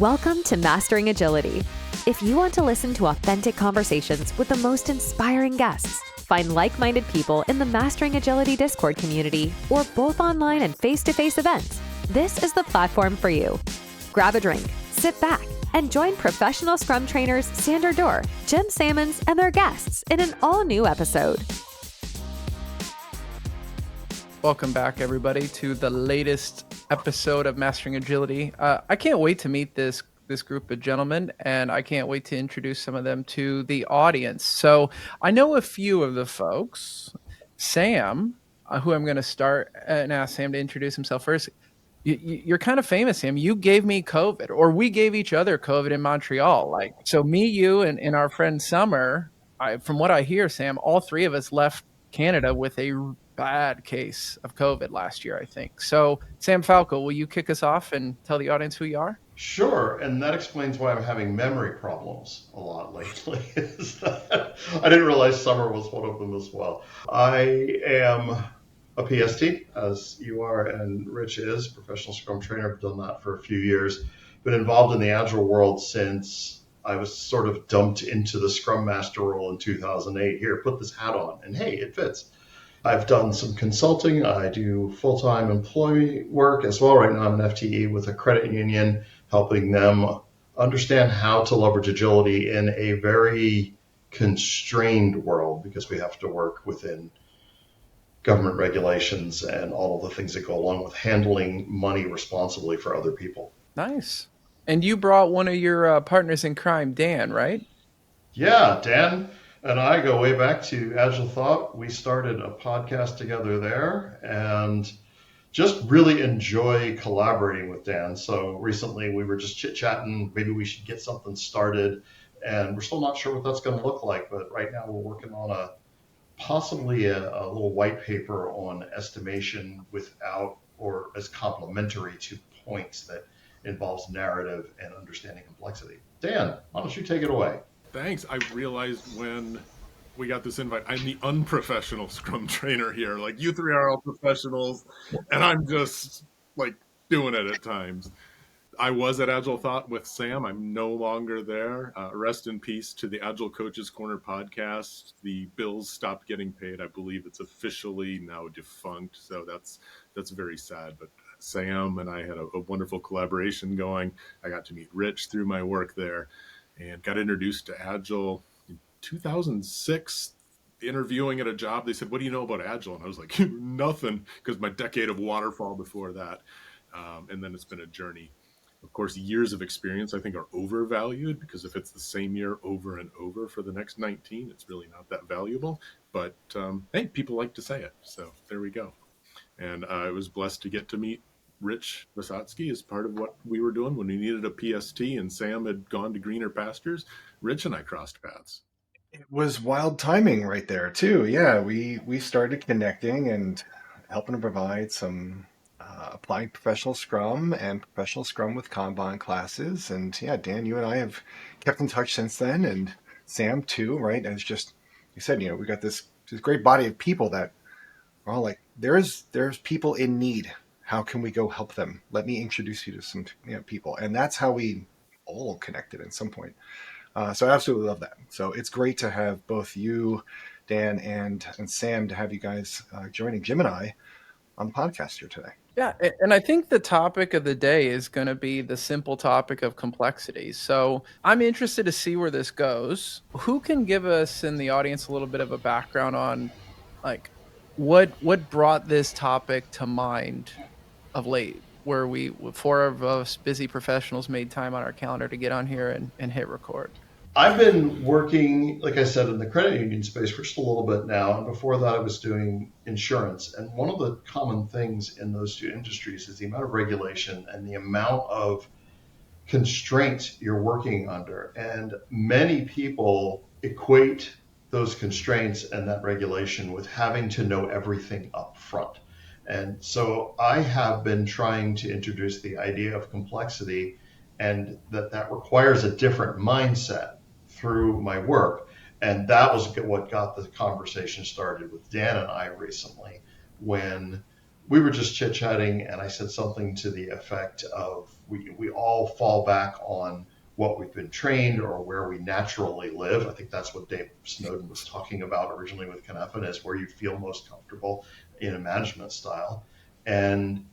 Welcome to Mastering Agility. If you want to listen to authentic conversations with the most inspiring guests, find like-minded people in the Mastering Agility Discord community, or both online and face-to-face events, this is the platform for you. Grab a drink, sit back, and join professional Scrum trainers Sandra Dorr, Jim Sammons, and their guests in an all-new episode. Welcome back, everybody, to the latest episode of Mastering Agility. I can't wait to meet this group of gentlemen, and I can't wait to introduce some of them to the audience. So I know a few of the folks. Sam, who I'm going to start and ask Sam to introduce himself first. You're kind of famous, Sam. You gave me COVID, or we gave each other COVID in Montreal. So me, you, and our friend Summer, from what I hear, Sam, all three of us left Canada with a bad case of COVID last year, I think. So, Sam Falco, will you kick us off and tell the audience who you are? Sure, and that explains why I'm having memory problems a lot lately. I didn't realize Summer was one of them as well. I am a PST, as you are, and Rich is, professional Scrum trainer. I've done that for a few years. Been involved in the Agile world since I was sort of dumped into the Scrum Master role in 2008. Here, put this hat on, and hey, it fits. I've done some consulting. I do full-time employee work as well. Right now I'm an FTE with a credit union, helping them understand how to leverage agility in a very constrained world, because we have to work within government regulations and all of the things that go along with handling money responsibly for other people. Nice. And you brought one of your partners in crime, Dan, right? Yeah, Dan and I go way back to Agile Thought. We started a podcast together there and just really enjoy collaborating with Dan. So recently we were just chit-chatting, maybe we should get something started, and we're still not sure what that's going to look like, but right now we're working on possibly a little white paper on estimation without, or as complementary to points that involves narrative and understanding complexity. Dan, why don't you take it away? Thanks. I realized when we got this invite, I'm the unprofessional Scrum trainer here. Like, you three are all professionals, and I'm just like doing it at times. I was at Agile Thought with Sam. I'm no longer there. Rest in peace to the Agile Coaches Corner podcast. The bills stopped getting paid. I believe it's officially now defunct. So that's very sad. But Sam and I had a wonderful collaboration going. I got to meet Rich through my work there, and got introduced to Agile in 2006, interviewing at a job. They said, "What do you know about Agile?" And I was like, nothing, because my decade of waterfall before that. And then it's been a journey. Of course, years of experience, I think, are overvalued, because if it's the same year over and over for the next 19, it's really not that valuable. But hey, people like to say it. So there we go. And I was blessed to get to meet Rich Visotsky as part of what we were doing when we needed a PST, and Sam had gone to greener pastures. Rich and I crossed paths. It was wild timing right there too. Yeah, we started connecting and helping to provide some applying professional Scrum and professional Scrum with Kanban classes. And yeah, Dan, you and I have kept in touch since then, and Sam too, right? As just you said, we got this great body of people that are all like, there's people in need. How can we go help them? Let me introduce you to some people. And that's how we all connected at some point. So I absolutely love that. So it's great to have both you, Dan, and Sam, to have you guys joining Jim and I on the podcast here today. Yeah, and I think the topic of the day is going to be the simple topic of complexity. So I'm interested to see where this goes. Who can give us in the audience a little bit of a background on, like, what brought this topic to mind of late, where four of us busy professionals made time on our calendar to get on here and hit record? I've been working, like I said, in the credit union space for just a little bit now. And before that, I was doing insurance. And one of the common things in those two industries is the amount of regulation and the amount of constraints you're working under. And many people equate those constraints and that regulation with having to know everything up front. And so I have been trying to introduce the idea of complexity, and that requires a different mindset through my work. And that was what got the conversation started with Dan and I recently, when we were just chit-chatting, and I said something to the effect of we all fall back on what we've been trained or where we naturally live. I think that's what Dave Snowden was talking about originally with Connecticut, is where you feel most comfortable in a management style. And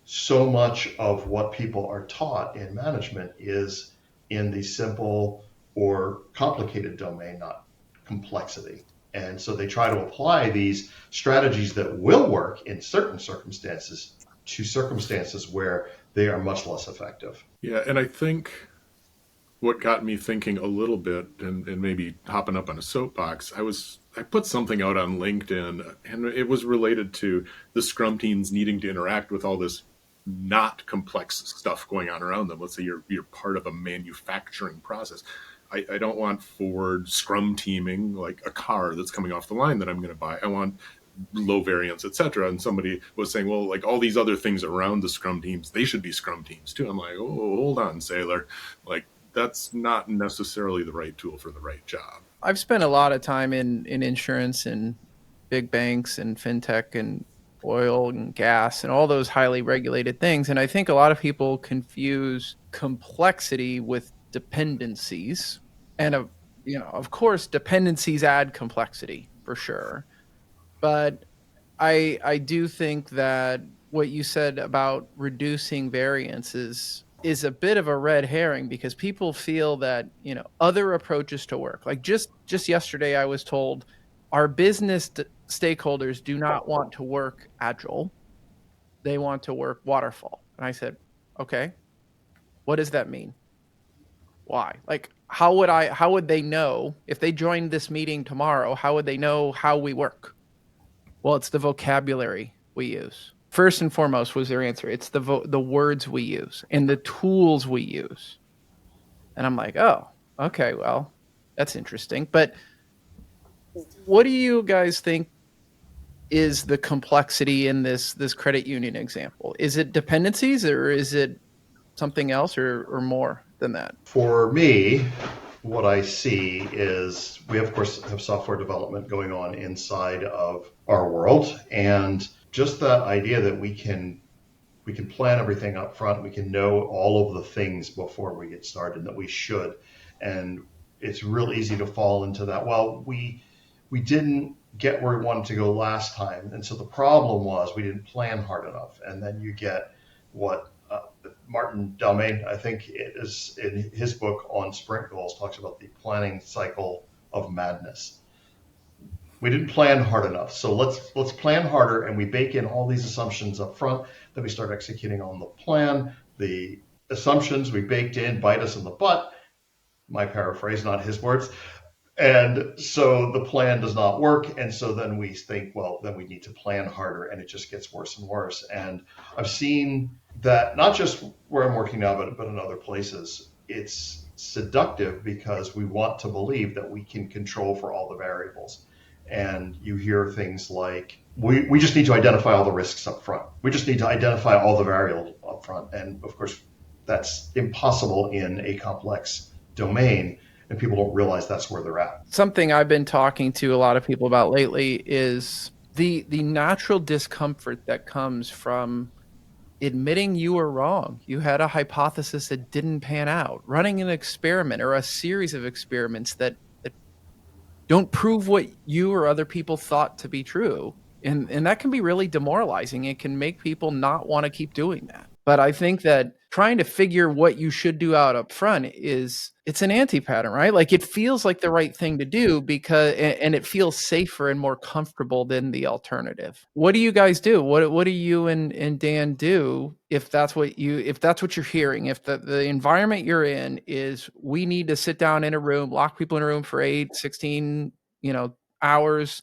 so much of what people are taught in management is in the simple or complicated domain, not complexity. And so they try to apply these strategies that will work in certain circumstances to circumstances where they are much less effective. Yeah, and I think what got me thinking a little bit, and maybe hopping up on a soapbox, I put something out on LinkedIn, and it was related to the Scrum teams needing to interact with all this not complex stuff going on around them. Let's say you're part of a manufacturing process. I don't want Ford Scrum teaming like a car that's coming off the line that I'm going to buy. I want low variance, etc. And somebody was saying, well, like all these other things around the Scrum teams, they should be Scrum teams too. I'm like, oh, hold on, sailor. Like, that's not necessarily the right tool for the right job. I've spent a lot of time in insurance and big banks and fintech and oil and gas and all those highly regulated things. And I think a lot of people confuse complexity with dependencies. And, of course, dependencies add complexity for sure. But I do think that what you said about reducing variance is a bit of a red herring, because people feel that, other approaches to work, like just yesterday, I was told our business stakeholders do not want to work Agile. They want to work waterfall. And I said, okay, what does that mean? Why? Like, how would they know if they joined this meeting tomorrow? How would they know how we work? Well, it's the vocabulary we use. First and foremost was their answer. It's the words we use and the tools we use. And I'm like, oh, okay, well, that's interesting. But what do you guys think is the complexity in this credit union example? Is it dependencies, or is it something else, or more than that? For me, what I see is we, of course, have software development going on inside of our world. And just that idea that we can plan everything up front, we can know all of the things before we get started, that we should. And it's real easy to fall into that. Well, we didn't get where we wanted to go last time. And so the problem was we didn't plan hard enough. And then you get what Martin Dalmain, I think it is, in his book on sprint goals, talks about the planning cycle of madness. We didn't plan hard enough. So let's plan harder, and we bake in all these assumptions up front. Then we start executing on the plan. The assumptions we baked in bite us in the butt. My paraphrase, not his words. And so the plan does not work. And so then we think, well, then we need to plan harder, and it just gets worse and worse. And I've seen that not just where I'm working now, but in other places. It's seductive because we want to believe that we can control for all the variables. And you hear things like, we just need to identify all the risks up front. We just need to identify all the variables up front. And of course, that's impossible in a complex domain, and people don't realize that's where they're at. Something I've been talking to a lot of people about lately is the natural discomfort that comes from admitting you were wrong. You had a hypothesis that didn't pan out, running an experiment or a series of experiments that don't prove what you or other people thought to be true. And that can be really demoralizing. It can make people not want to keep doing that. But I think that trying to figure what you should do out up front it's an anti-pattern, right? Like, it feels like the right thing to do and it feels safer and more comfortable than the alternative. What do you guys do? What do you and Dan do if that's what you're hearing? If the environment you're in is, we need to sit down in a room, lock people in a room for 8, 16, hours,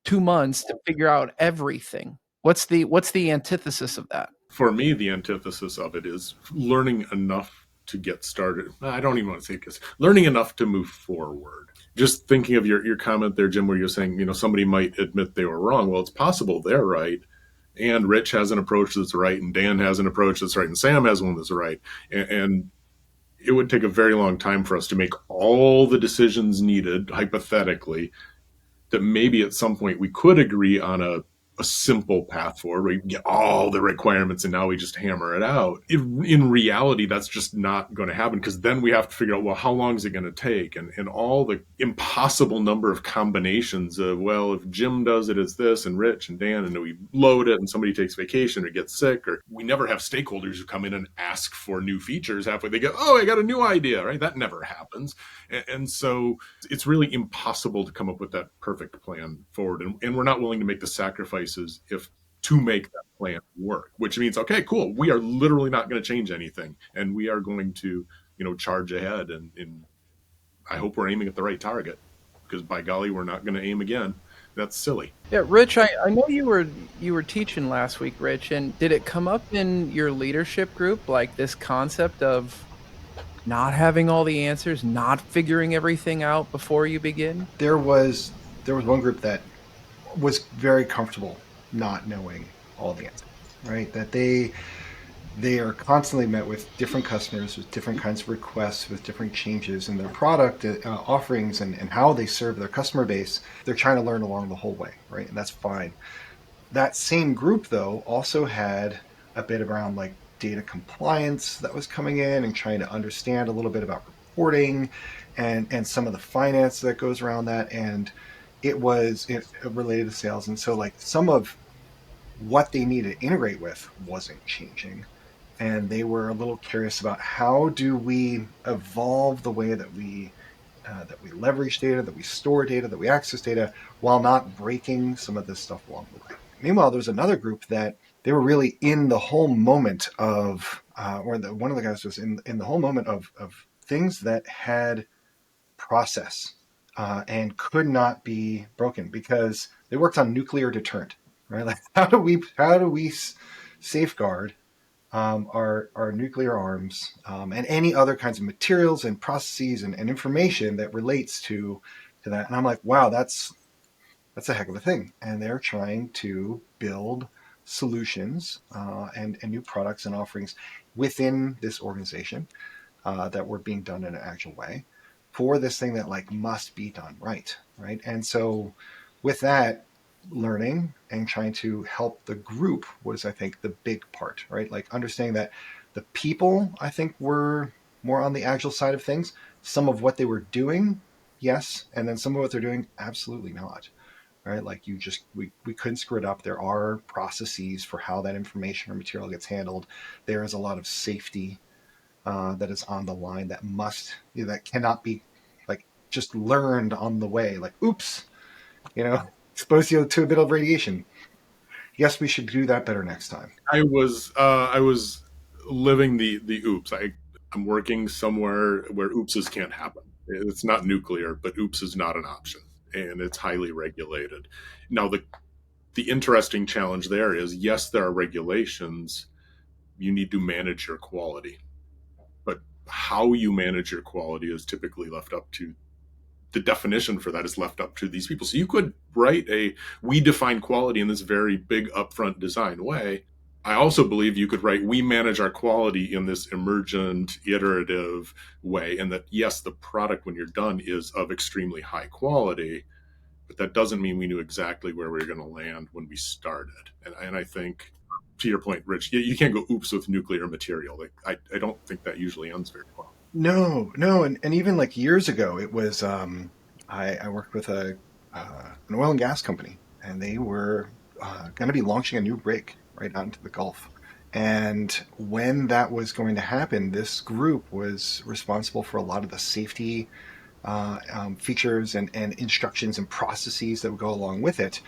2 months to figure out everything. What's the antithesis of that? For me, the antithesis of it is learning enough to get started. I don't even want to say this. Learning enough to move forward. Just thinking of your comment there, Jim, where you're saying, somebody might admit they were wrong. Well, it's possible they're right. And Rich has an approach that's right, and Dan has an approach that's right, and Sam has one that's right. And it would take a very long time for us to make all the decisions needed, hypothetically, that maybe at some point we could agree on a a simple path forward. We get all the requirements and now we just hammer it out. In reality, that's just not going to happen, because then we have to figure out, well, how long is it going to take? And all the impossible number of combinations of, well, if Jim does it, it's this, and Rich and Dan, and then we load it and somebody takes vacation or gets sick, or we never have stakeholders who come in and ask for new features halfway. They go, oh, I got a new idea, right? That never happens. And so it's really impossible to come up with that perfect plan forward. And we're not willing to make the sacrifices to make that plan work, which means, okay, cool, we are literally not going to change anything, and we are going to, charge ahead, and I hope we're aiming at the right target, because by golly, we're not going to aim again. That's silly. Yeah, Rich, I know you were teaching last week, Rich, and did it come up in your leadership group, like this concept of not having all the answers, not figuring everything out before you begin? There was one group that was very comfortable not knowing all the answers, right? That they are constantly met with different customers, with different kinds of requests, with different changes in their product offerings and how they serve their customer base. They're trying to learn along the whole way, right? And that's fine. That same group, though, also had a bit around like data compliance that was coming in and trying to understand a little bit about reporting and some of the finance that goes around that. And it related to sales. And so like some of what they needed to integrate with wasn't changing. And they were a little curious about how do we evolve the way that we leverage data, that we store data, that we access data, while not breaking some of this stuff along the way. Meanwhile, there was another group that they were really in the whole moment of, one of the guys was in the whole moment of things that had process and could not be broken, because they worked on nuclear deterrent, right? Like how do we safeguard our nuclear arms and any other kinds of materials and processes and information that relates to that? And I'm like, wow, that's a heck of a thing. And they're trying to build solutions and new products and offerings within this organization that were being done in an agile way for this thing that like must be done right. And so with that, learning and trying to help the group was, I think, the big part, right? Like understanding that the people, I think, were more on the agile side of things. Some of what they were doing, yes, and then some of what they're doing, absolutely not. Right? Like we couldn't screw it up. There are processes for how that information or material gets handled. There is a lot of safety that is on the line that cannot be like just learned on the way. Like, oops, expose you to a bit of radiation. Yes, we should do that better next time. I was living the oops. I'm working somewhere where oopses can't happen. It's not nuclear, but oops is not an option, and it's highly regulated. Now, the interesting challenge there is, yes, there are regulations. You need to manage your quality, but how you manage your quality is typically left up to the definition for that is left up to these people. So you could write we define quality in this very big upfront design way. I also believe you could write, we manage our quality in this emergent, iterative way. And that, yes, the product when you're done is of extremely high quality, but that doesn't mean we knew exactly where we were going to land when we started. And I think, to your point, Rich, you can't go oops with nuclear material. Like I don't think that usually ends very well. No. And even like years ago, it was, I worked with an oil and gas company, and they were going to be launching a new rig right out into the Gulf. And when that was going to happen, this group was responsible for a lot of the safety features and instructions and processes that would go along with it.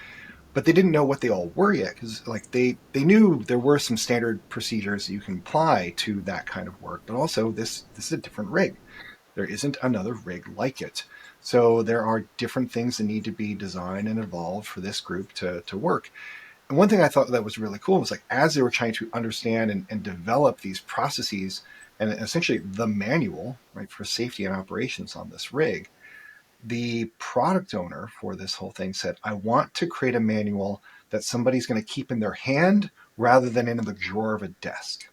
But they didn't know what they all were yet, because like they knew there were some standard procedures that you can apply to that kind of work, but also this is a different rig. There isn't another rig like it. So there are different things that need to be designed and evolved for this group to work. And one thing I thought that was really cool was like as they were trying to understand and develop these processes and essentially the manual, right, for safety and operations on this rig, the product owner for this whole thing said, I want to create a manual that somebody's going to keep in their hand rather than in the drawer of a desk.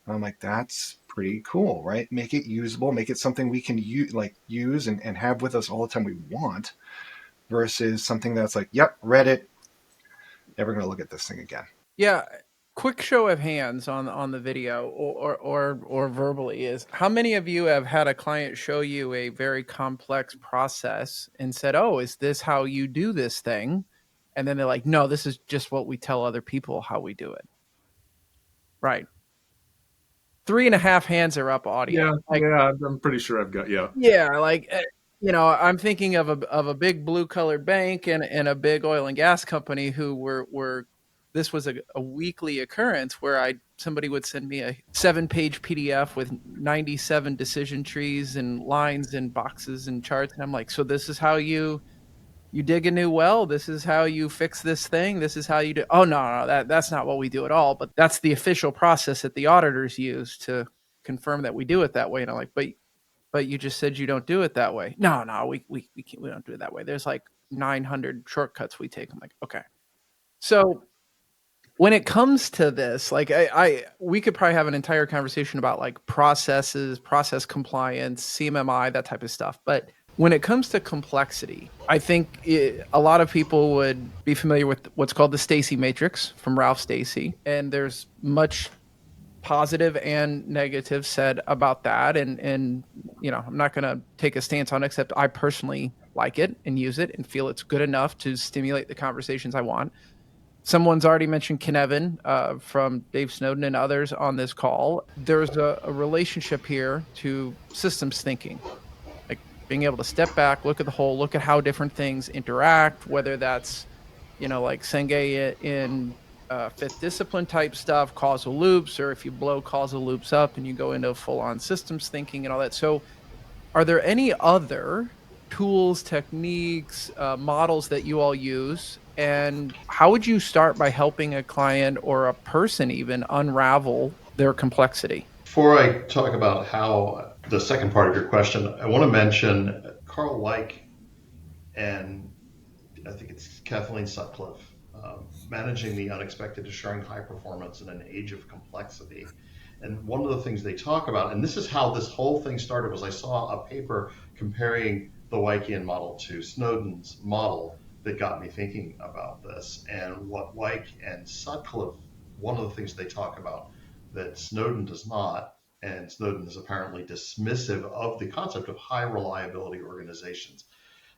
And I'm like, that's pretty cool, right? Make it usable, make it something we can use and have with us all the time we want, versus something that's like, yep, read it, never going to look at this thing again. Yeah. Quick show of hands on the video or verbally is how many of you have had a client show you a very complex process and said, "Oh, is this how you do this thing?" And then they're like, "No, this is just what we tell other people how we do it." Right. 3.5 hands are up, audience. Yeah, I'm pretty sure I've got, Yeah, like I'm thinking of a big blue colored bank and a big oil and gas company who were this was a weekly occurrence where somebody would send me a 7-page PDF with 97 decision trees and lines and boxes and charts, and I'm like, so this is how you dig a new well, this is how you fix this thing, this is how you do. Oh, no, that's not what we do at all, but that's the official process that the auditors use to confirm that we do it that way. And I'm like, but you just said you don't do it that way. No, we can't, we don't do it that way. There's like 900 shortcuts we take. I'm like, okay. So when it comes to this, like we could probably have an entire conversation about like processes, process compliance, CMMI, that type of stuff. But when it comes to complexity, I think a lot of people would be familiar with what's called the Stacy matrix from Ralph Stacy. And there's much positive and negative said about that. And I'm not going to take a stance on it, except I personally like it and use it and feel it's good enough to stimulate the conversations I want. Someone's already mentioned Kinevin from Dave Snowden and others on this call. There's a relationship here to systems thinking, like being able to step back, look at the whole, look at how different things interact, whether that's, like Senge in fifth discipline type stuff, causal loops, or if you blow causal loops up and you go into full-on systems thinking and all that. So are there any other tools, techniques, models that you all use? And how would you start by helping a client or a person even unravel their complexity? Before I talk about how the second part of your question, I want to mention Carl Weick and I think it's Kathleen Sutcliffe, Managing the Unexpected, Assuring High Performance in an Age of Complexity. And one of the things they talk about, and this is how this whole thing started, was I saw a paper comparing the Weichian model to Snowden's model that got me thinking about this. And what Weick and Sutcliffe, one of the things they talk about that Snowden does not, and Snowden is apparently dismissive of the concept of high reliability organizations.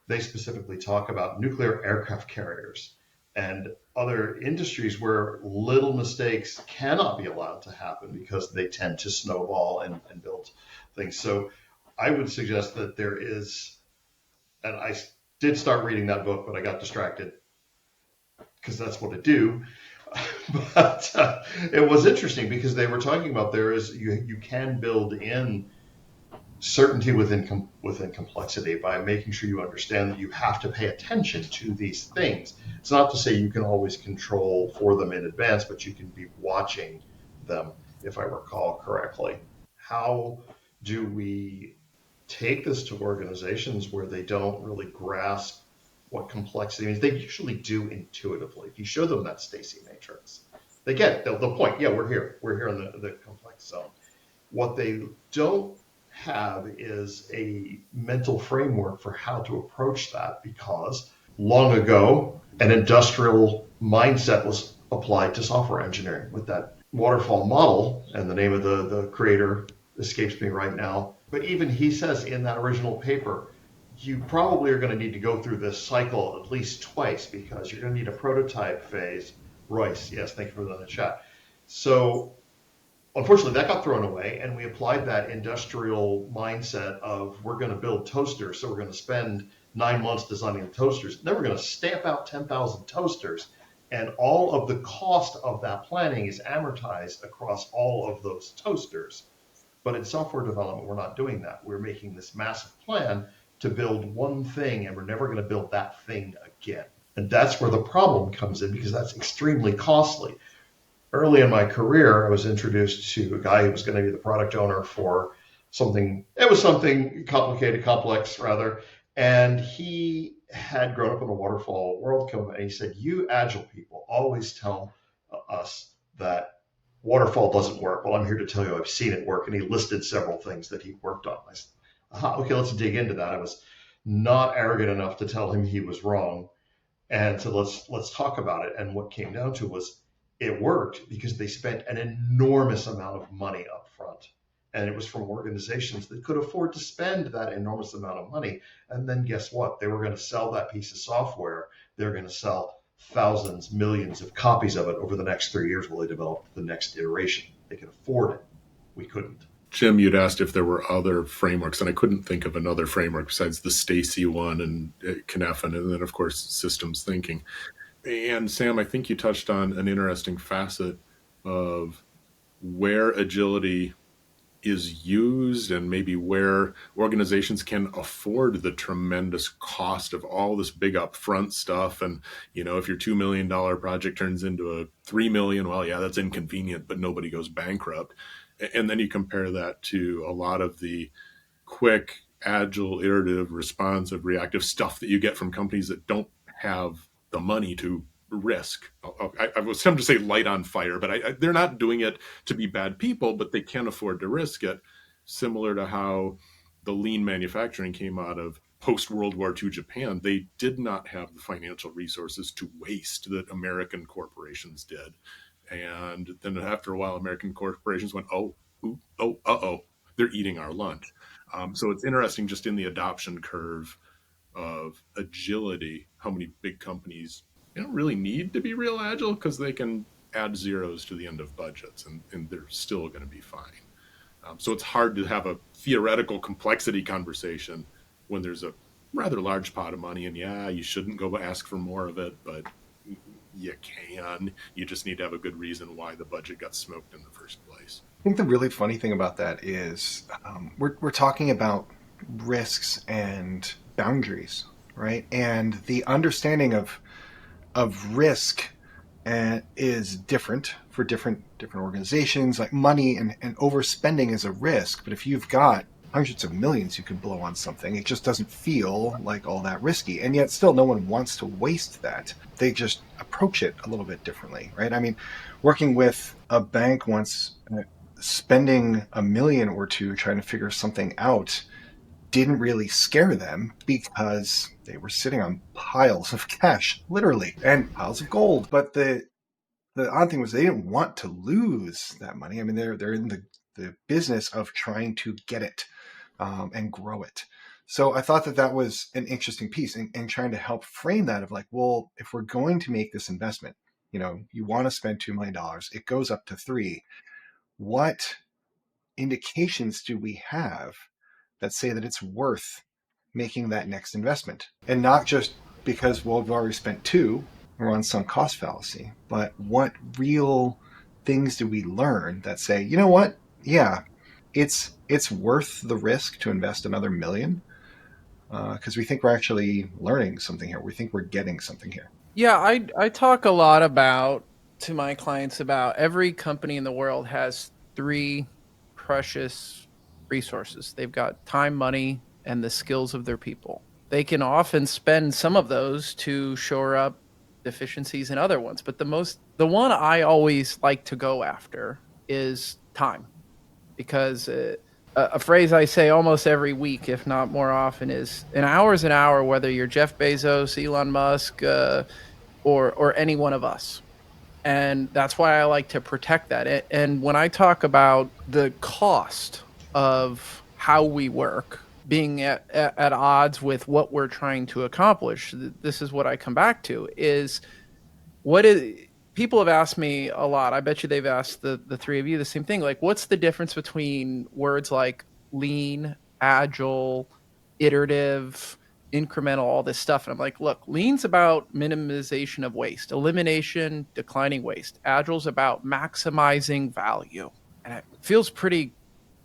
They specifically talk about nuclear aircraft carriers and other industries where little mistakes cannot be allowed to happen because they tend to snowball and build things. So I would suggest that there is, and I did start reading that book, but I got distracted because that's what I do. But it was interesting because they were talking about you can build in certainty within complexity by making sure you understand that you have to pay attention to these things. It's not to say you can always control for them in advance, but you can be watching them, if I recall correctly. How do we take this to organizations where they don't really grasp what complexity means? They usually do intuitively. If you show them that Stacy matrix, they get the point. Yeah, we're here in the complex zone. What they don't have is a mental framework for how to approach that, because long ago an industrial mindset was applied to software engineering with that waterfall model, and the name of the creator escapes me right now. But even he says in that original paper, you probably are going to need to go through this cycle at least twice because you're going to need a prototype phase. Royce, yes, thank you for that in the chat. So unfortunately, that got thrown away, and we applied that industrial mindset of we're going to build toasters, so we're going to spend 9 months designing the toasters. Then we're going to stamp out 10,000 toasters, and all of the cost of that planning is amortized across all of those toasters. But in software development, we're not doing that. We're making this massive plan to build one thing, and we're never going to build that thing again. And that's where the problem comes in, because that's extremely costly. Early in my career, I was introduced to a guy who was going to be the product owner for something complicated, complex rather. And he had grown up in a waterfall world, and he said, "You Agile people always tell us that waterfall doesn't work. Well, I'm here to tell you I've seen it work." And he listed several things that he worked on. I said, okay, let's dig into that. I was not arrogant enough to tell him he was wrong. And so let's talk about it. And what came down to was it worked because they spent an enormous amount of money up front. And it was from organizations that could afford to spend that enormous amount of money. And then guess what? They were going to sell that piece of software. They're going to sell thousands, millions of copies of it over the next 3 years while they developed the next iteration. They could afford it. We couldn't. Jim, you'd asked if there were other frameworks, and I couldn't think of another framework besides the Stacy one and Kneffen, and then, of course, systems thinking. And Sam, I think you touched on an interesting facet of where agility is used and maybe where organizations can afford the tremendous cost of all this big upfront stuff. And, if your $2 million project turns into a $3 million, well, yeah, that's inconvenient, but nobody goes bankrupt. And then you compare that to a lot of the quick, agile, iterative, responsive, reactive stuff that you get from companies that don't have the money to risk. I was tempted to say light on fire, but they're not doing it to be bad people, but they can afford to risk it, similar to how the lean manufacturing came out of post-World War II Japan. They did not have the financial resources to waste that American corporations did. And then after a while, American corporations went, they're eating our lunch. So it's interesting just in the adoption curve of agility, how many big companies don't really need to be real agile because they can add zeros to the end of budgets and they're still going to be fine. So it's hard to have a theoretical complexity conversation when there's a rather large pot of money and you shouldn't go ask for more of it, but you can. You just need to have a good reason why the budget got smoked in the first place. I think the really funny thing about that is we're talking about risks and boundaries, right? And the understanding of risk is different for different organizations. Like money and overspending is a risk, but if you've got hundreds of millions you could blow on something, it just doesn't feel like all that risky. And yet still no one wants to waste that. They just approach it a little bit differently, right? I mean, working with a bank once, spending $1 million or $2 trying to figure something out didn't really scare them because they were sitting on piles of cash, literally, and piles of gold. But the odd thing was they didn't want to lose that money. I mean, they're in the business of trying to get it and grow it. So I thought that was an interesting piece and trying to help frame that of like, well, if we're going to make this investment, you want to spend $2 million, it goes up to $3 million. What indications do we have that say that it's worth making that next investment? And not just because, well, we've already spent $2 million, we're on some cost fallacy, but what real things do we learn that say, you know what? Yeah, it's worth the risk to invest another $1 million because we think we're actually learning something here. We think we're getting something here. Yeah, I talk a lot to my clients about every company in the world has 3 precious resources. They've got time, money, and the skills of their people. They can often spend some of those to shore up deficiencies in other ones, but the one I always like to go after is time, because a phrase I say almost every week, if not more often, is an hour is an hour, whether you're Jeff Bezos, Elon Musk, or any one of us. And that's why I like to protect that. And when I talk about the cost of how we work being at odds with what we're trying to accomplish, this is what I come back to is people have asked me a lot. I bet you they've asked the 3 of you the same thing. Like, what's the difference between words like lean, agile, iterative, incremental, all this stuff? And I'm like, look, lean's about minimization of waste, elimination, declining waste. Agile's about maximizing value. And it feels pretty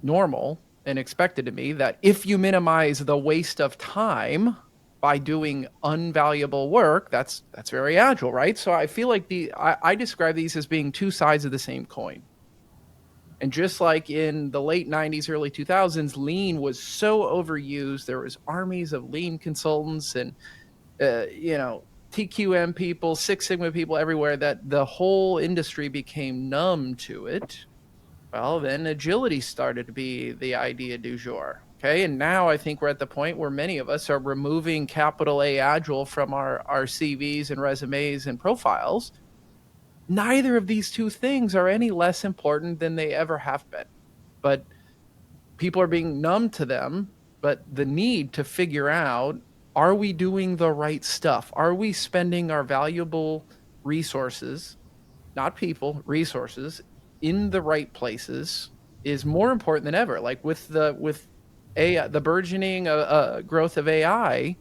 normal and expected to me that if you minimize the waste of time by doing unvaluable work, that's very agile, right? So I feel like I describe these as being 2 sides of the same coin. And just like in the late 90s, early 2000s, lean was so overused. There was armies of lean consultants and, TQM people, Six Sigma people everywhere that the whole industry became numb to it. Well, then agility started to be the idea du jour. Okay. And now I think we're at the point where many of us are removing capital A Agile from our CVs and resumes and profiles. Neither of these two things are any less important than they ever have been. But people are being numb to them. But the need to figure out, are we doing the right stuff? Are we spending our valuable resources, not people, resources, in the right places is more important than ever. Like with the burgeoning growth of AI,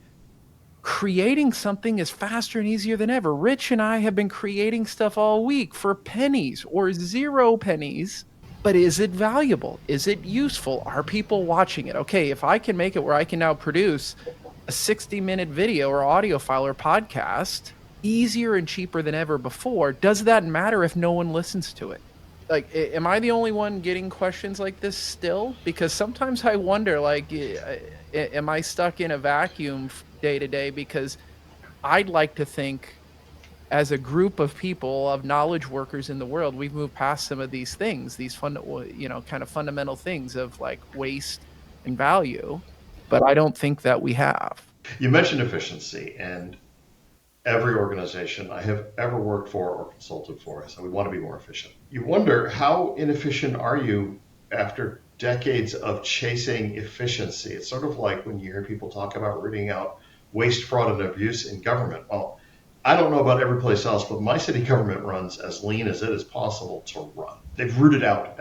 creating something is faster and easier than ever. Rich and I have been creating stuff all week for pennies or 0 pennies. But is it valuable? Is it useful? Are people watching it? Okay, if I can make it where I can now produce a 60-minute video or audio file or podcast easier and cheaper than ever before, does that matter if no one listens to it? Like, am I the only one getting questions like this still? Because sometimes I wonder, like, am I stuck in a vacuum day to day? Because I'd like to think, as a group of people, of knowledge workers in the world, we've moved past some of these things, these kind of fundamental things of like waste and value. But I don't think that we have. You mentioned efficiency, and every organization I have ever worked for or consulted for, I said we want to be more efficient. You wonder, how inefficient are you after decades of chasing efficiency? It's sort of like when you hear people talk about rooting out waste, fraud, and abuse in government. Well, I don't know about every place else, but my city government runs as lean as it is possible to run. They've rooted out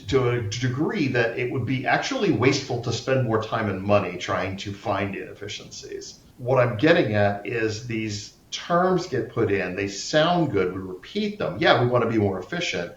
to a degree that it would be actually wasteful to spend more time and money trying to find inefficiencies. What I'm getting at is these terms get put in, they sound good, we repeat them. Yeah, we want to be more efficient.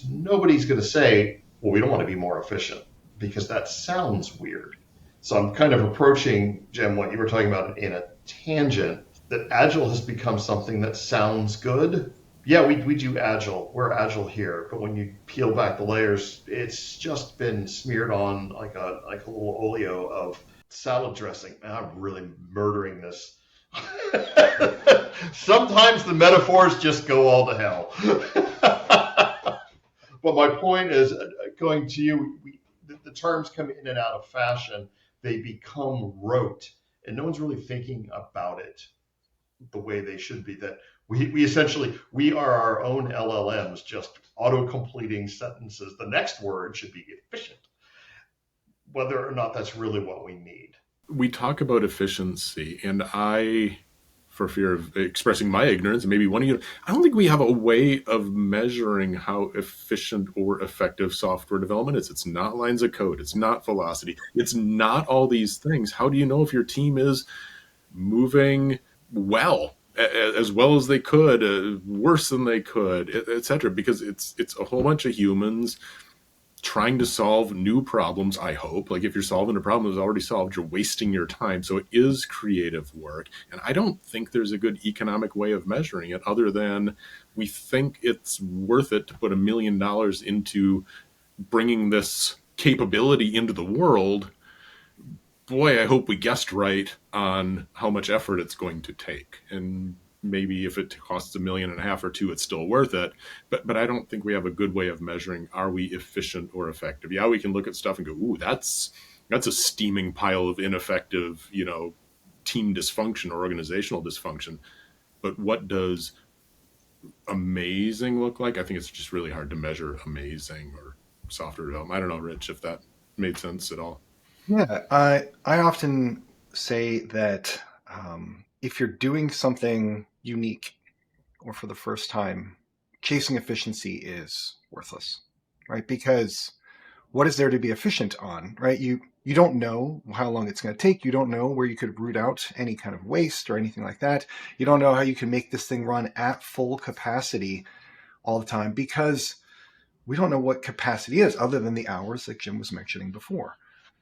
Nobody's going to say, well, we don't want to be more efficient, because that sounds weird. So I'm kind of approaching, Jim, what you were talking about in a tangent, that Agile has become something that sounds good. Yeah, we do Agile. We're Agile here. But when you peel back the layers, it's just been smeared on like a little oleo of salad dressing. Man, I'm really murdering this. Sometimes the metaphors just go all to hell. But my point is, going to you, the terms come in and out of fashion. They become rote, and no one's really thinking about it the way they should be. That we essentially, we are our own LLMs, just auto-completing sentences. The next word should be efficient, whether or not that's really what we need. We talk about efficiency, and I, for fear of expressing my ignorance, and maybe one of you, I don't think we have a way of measuring how efficient or effective software development is. It's not lines of code. It's not velocity. It's not all these things. How do you know if your team is moving as well as they could, worse than they could, etc.? Because it's a whole bunch of humans trying to solve new problems, I hope. Like, if you're solving a problem that's already solved, you're wasting your time. So it is creative work. And I don't think there's a good economic way of measuring it, other than we think it's worth it to put $1 million into bringing this capability into the world. Boy, I hope we guessed right on how much effort it's going to take. And maybe if it costs $1.5 million or $2 million, it's still worth it. But I don't think we have a good way of measuring, are we efficient or effective? Yeah, we can look at stuff and go, ooh, that's a steaming pile of ineffective, team dysfunction or organizational dysfunction. But what does amazing look like? I think it's just really hard to measure amazing or software development. I don't know, Rich, if that made sense at all. Yeah, I often say that if you're doing something unique or for the first time, chasing efficiency is worthless, right? Because what is there to be efficient on, right? You don't know how long it's going to take. You don't know where you could root out any kind of waste or anything like that. You don't know how you can make this thing run at full capacity all the time, because we don't know what capacity is other than the hours that Jim was mentioning before.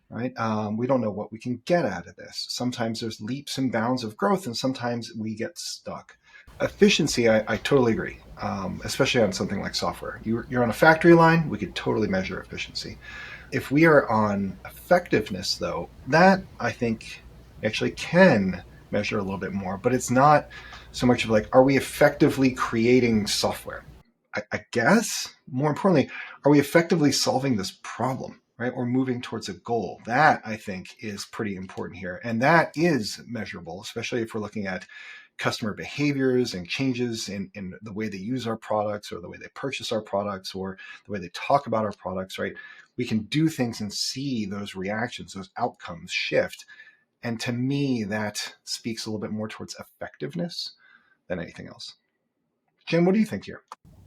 Right? We don't know what we can get out of this. Sometimes there's leaps and bounds of growth, and sometimes we get stuck. Efficiency, I totally agree, especially on something like software. You're on a factory line, we could totally measure efficiency. If we are on effectiveness, though, that I think actually can measure a little bit more, but it's not so much of like, are we effectively creating software? I guess, more importantly, are we effectively solving this problem? right? Or moving towards a goal. That, I think, is pretty important here. And that is measurable, especially if we're looking at customer behaviors and changes in the way they use our products or the way they purchase our products or the way they talk about our products, right? We can do things and see those reactions, those outcomes shift. And to me, that speaks a little bit more towards effectiveness than anything else. Jim, what do you think here?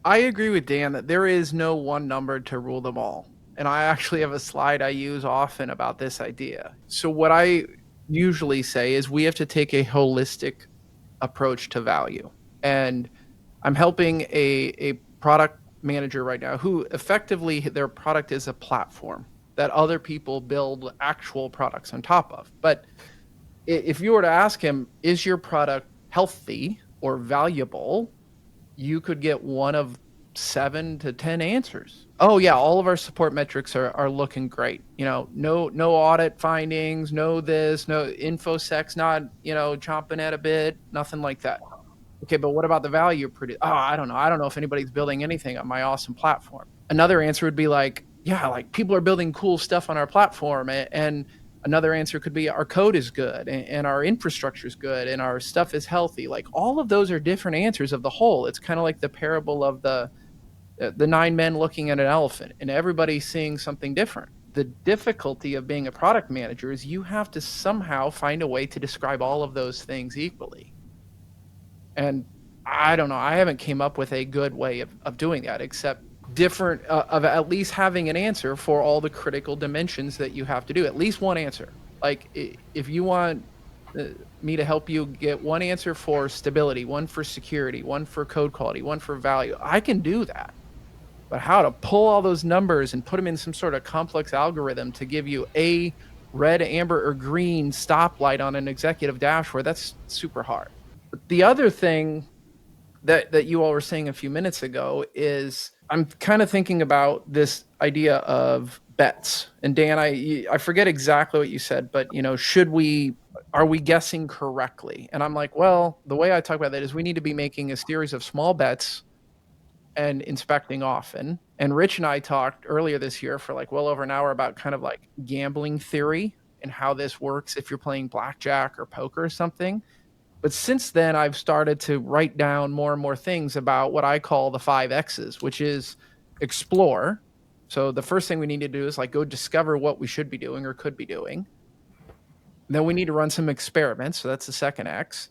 I agree with Dan that there is no one number to rule them all. And I actually have a slide I use often about this idea. So what I usually say is we have to take a holistic approach to value. And I'm helping a product manager right now who effectively their product is a platform that other people build actual products on top of. But if you were to ask him, is your product healthy or valuable? You could get one of 7 to 10 answers. Oh yeah, all of our support metrics are looking great. No audit findings, no this, no infosec's not, chomping at a bit, nothing like that. Okay, but what about the value produced? Oh, I don't know. I don't know if anybody's building anything on my awesome platform. Another answer would be like, yeah, like people are building cool stuff on our platform. And another answer could be our code is good and our infrastructure is good and our stuff is healthy. Like all of those are different answers of the whole. It's kind of like the parable of the 9 men looking at an elephant and everybody's seeing something different. The difficulty of being a product manager is you have to somehow find a way to describe all of those things equally. And I don't know, I haven't came up with a good way of doing that, except different of at least having an answer for all the critical dimensions that you have to do. At least one answer. Like if you want me to help you get one answer for stability, one for security, one for code quality, one for value, I can do that. But how to pull all those numbers and put them in some sort of complex algorithm to give you a red, amber, or green stoplight on an executive dashboard, that's super hard. But the other thing that you all were saying a few minutes ago is I'm kind of thinking about this idea of bets. And Dan, I forget exactly what you said, but are we guessing correctly? And I'm like, well, the way I talk about that is we need to be making a series of small bets and inspecting often. And Rich and I talked earlier this year for like well over an hour about kind of like gambling theory and how this works if you're playing blackjack or poker or something. But since then, I've started to write down more and more things about what I call the 5 X's, which is explore. So the first thing we need to do is like go discover what we should be doing or could be doing. Then we need to run some experiments. So that's the second X.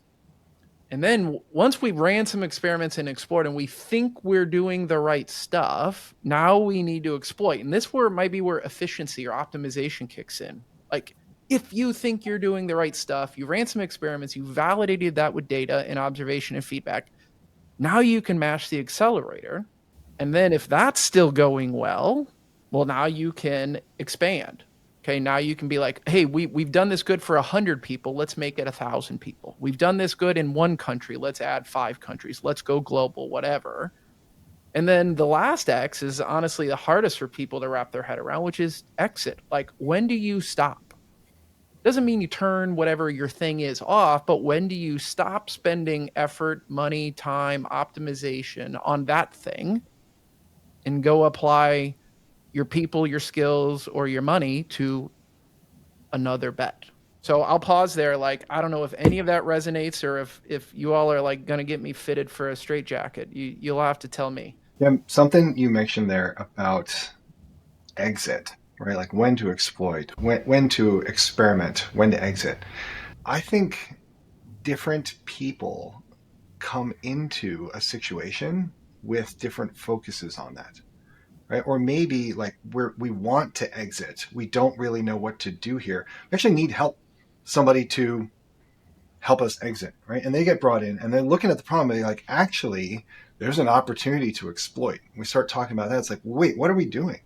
And then once we ran some experiments and explored and we think we're doing the right stuff, now we need to exploit. And this might be where efficiency or optimization kicks in. Like if you think you're doing the right stuff, you ran some experiments, you validated that with data and observation and feedback. Now you can mash the accelerator. And then if that's still going well, now you can expand. Okay, now you can be like, hey, we've done this good for 100 people. Let's make it 1,000 people. We've done this good in one country. Let's add 5 countries. Let's go global, whatever. And then the last X is honestly the hardest for people to wrap their head around, which is exit. Like, when do you stop? Doesn't mean you turn whatever your thing is off, but when do you stop spending effort, money, time, optimization on that thing and go apply your people, your skills, or your money to another bet? So I'll pause there. Like, I don't know if any of that resonates or if you all are like going to get me fitted for a straitjacket. You'll have to tell me. Yeah, something you mentioned there about exit, right? Like when to exploit, when to experiment, when to exit. I think different people come into a situation with different focuses on that. Right? Or maybe like we want to exit. We don't really know what to do here. We actually need help, somebody to help us exit, right? And they get brought in and they're looking at the problem and they're like, actually, there's an opportunity to exploit. We start talking about that. It's like, wait, what are we doing?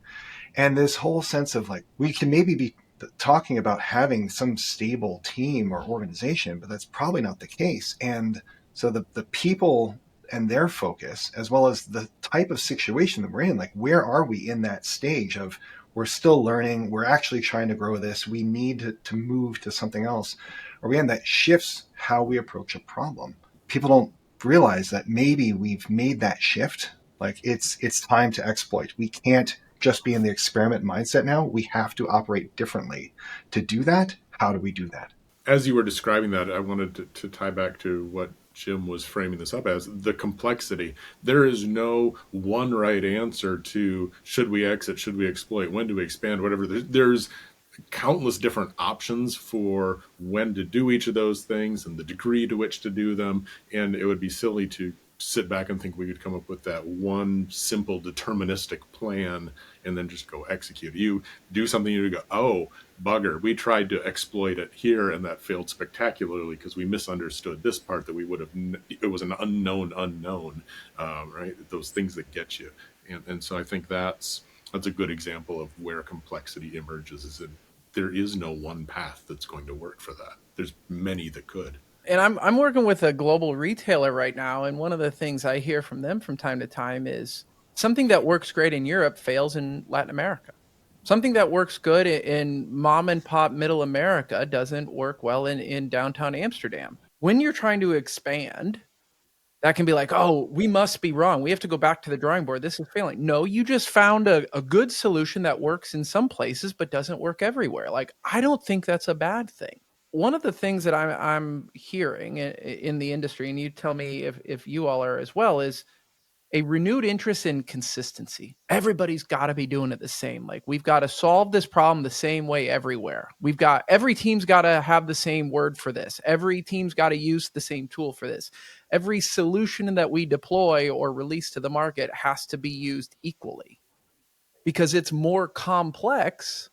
And this whole sense of like, we can maybe be talking about having some stable team or organization, but that's probably not the case. And so the people and their focus, as well as the type of situation that we're in, like where are we in that stage of we're still learning, we're actually trying to grow this, we need to move to something else, or we end that shifts how we approach a problem. People don't realize that maybe we've made that shift, like it's time to exploit. We can't just be in the experiment mindset now. We have to operate differently. To do that, how do we do that? As you were describing that, I wanted to tie back to what Jim was framing this up as, the complexity. There is no one right answer to should we exit, should we exploit, when do we expand, whatever. There's countless different options for when to do each of those things and the degree to which to do them. And it would be silly to sit back and think we could come up with that one simple deterministic plan and then just go execute. You do something, you go, oh, bugger, we tried to exploit it here and that failed spectacularly because we misunderstood this part that we would have, it was an unknown, right? Those things that get you. And so I think that's a good example of where complexity emerges, is that there is no one path that's going to work for that. There's many that could. And I'm working with a global retailer right now, and one of the things I hear from them from time to time is something that works great in Europe fails in Latin America. Something that works good in mom and pop middle America doesn't work well in downtown Amsterdam. When you're trying to expand, that can be like, oh, we must be wrong. We have to go back to the drawing board. This is failing. No, you just found a good solution that works in some places but doesn't work everywhere. Like, I don't think that's a bad thing. One of the things that I'm hearing in the industry, and you tell me if you all are as well, is a renewed interest in consistency. Everybody's got to be doing it the same. Like, we've got to solve this problem the same way everywhere. Every team's got to have the same word for this. Every team's got to use the same tool for this. Every solution that we deploy or release to the market has to be used equally, because it's more complex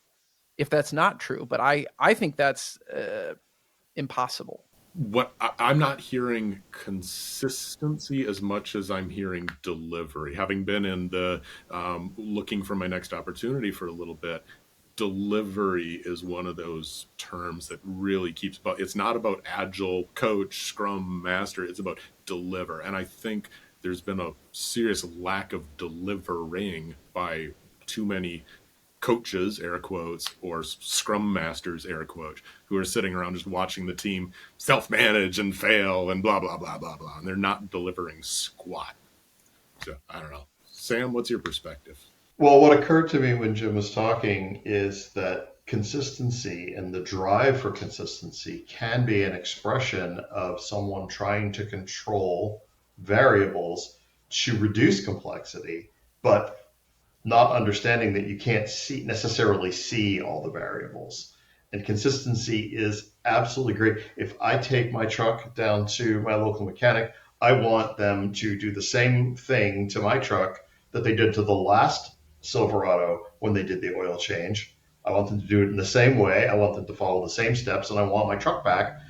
if that's not true. But I think that's impossible. What I'm not hearing consistency as much as I'm hearing delivery. Having been in the looking for my next opportunity for a little bit, delivery is one of those terms that really keeps. But it's not about agile coach, scrum master. It's about deliver. And I think there's been a serious lack of delivering by too many coaches, air quotes, or scrum masters, air quote, who are sitting around just watching the team self-manage and fail and blah, blah, blah, blah, blah. And they're not delivering squat. So I don't know. Sam, what's your perspective? Well, what occurred to me when Jim was talking is that consistency and the drive for consistency can be an expression of someone trying to control variables to reduce complexity, but not understanding that you can't necessarily see all the variables. And consistency is absolutely great. If I take my truck down to my local mechanic, I want them to do the same thing to my truck that they did to the last Silverado when they did the oil change. I want them to do it in the same way. I want them to follow the same steps, and I want my truck back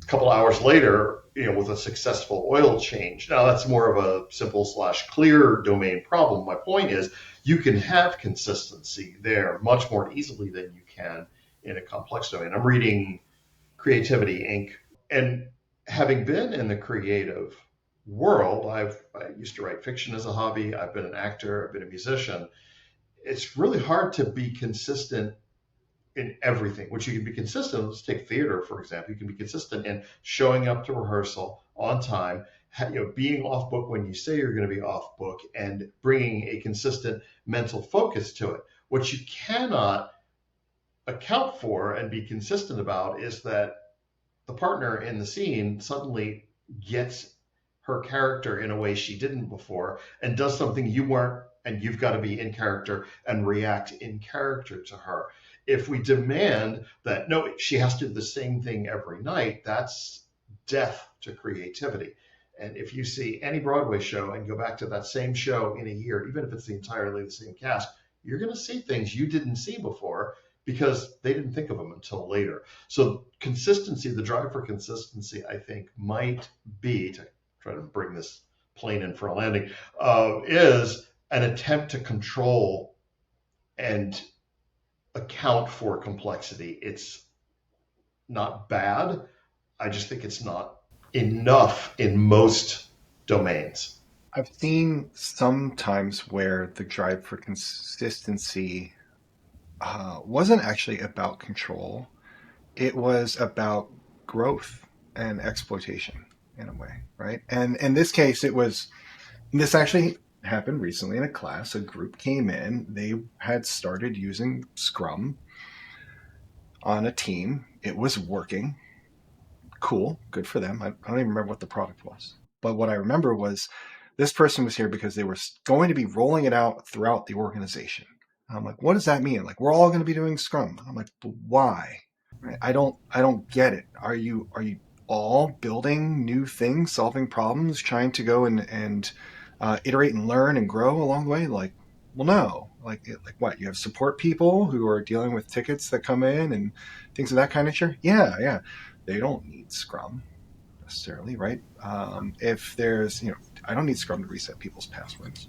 a couple hours later, with a successful oil change. Now, that's more of a simple / clear domain problem. My point is, you can have consistency there much more easily than you can in a complex domain. I'm reading Creativity, Inc. And having been in the creative world, I used to write fiction as a hobby. I've been an actor. I've been a musician. It's really hard to be consistent in everything, which you can be consistent. Let's take theater, for example. You can be consistent in showing up to rehearsal on time, being off book when you say you're going to be off book, and bringing a consistent mental focus to it. What you cannot account for and be consistent about is that the partner in the scene suddenly gets her character in a way she didn't before and does something you weren't, and you've got to be in character and react in character to her. If we demand that, no, she has to do the same thing every night, that's death to creativity. And if you see any Broadway show and go back to that same show in a year, even if it's entirely the same cast, you're going to see things you didn't see before because they didn't think of them until later. So consistency, the drive for consistency, I think might be, to try to bring this plane in for a landing, is an attempt to control and account for complexity. It's not bad. I just think it's not enough in most domains. I've seen some times where the drive for consistency wasn't actually about control. It was about growth and exploitation in a way, right? And in this case, this actually happened recently in a class. A group came in, they had started using Scrum on a team. It was working. Cool, good for them. I don't even remember what the product was. But what I remember was this person was here because they were going to be rolling it out throughout the organization. And I'm like, what does that mean? Like, we're all going to be doing Scrum. I'm like, but why? Right? I don't get it. Are you all building new things, solving problems, trying to go and iterate and learn and grow along the way? Like, well, no. Like what? You have support people who are dealing with tickets that come in and things of that kind of nature. Yeah, yeah. They don't need Scrum necessarily, right? If there's, I don't need Scrum to reset people's passwords.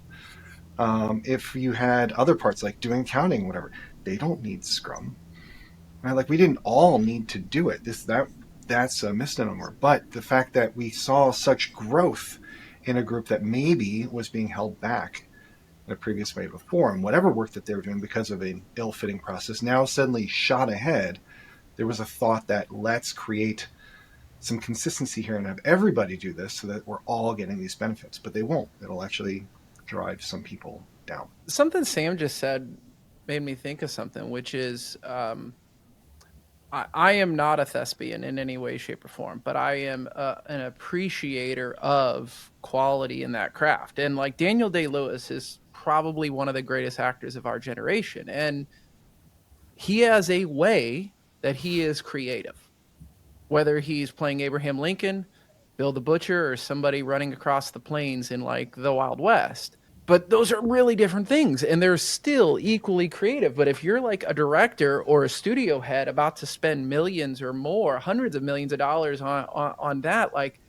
If you had other parts like doing accounting, whatever, they don't need Scrum. Right? Like we didn't all need to do it. That's a misnomer. But the fact that we saw such growth in a group that maybe was being held back in a previous wave of form, whatever work that they were doing because of an ill-fitting process, now suddenly shot ahead. There was a thought that let's create some consistency here and have everybody do this so that we're all getting these benefits, but they won't. It'll actually drive some people down. Something Sam just said made me think of something, which is I am not a thespian in any way, shape, or form, but I am an appreciator of quality in that craft. And like Daniel Day-Lewis is probably one of the greatest actors of our generation. And he has a way that he is creative, whether he's playing Abraham Lincoln, Bill the Butcher, or somebody running across the plains in like the Wild West. But those are really different things, and they're still equally creative. But if you're like a director or a studio head about to spend millions or more, hundreds of millions of dollars on that, like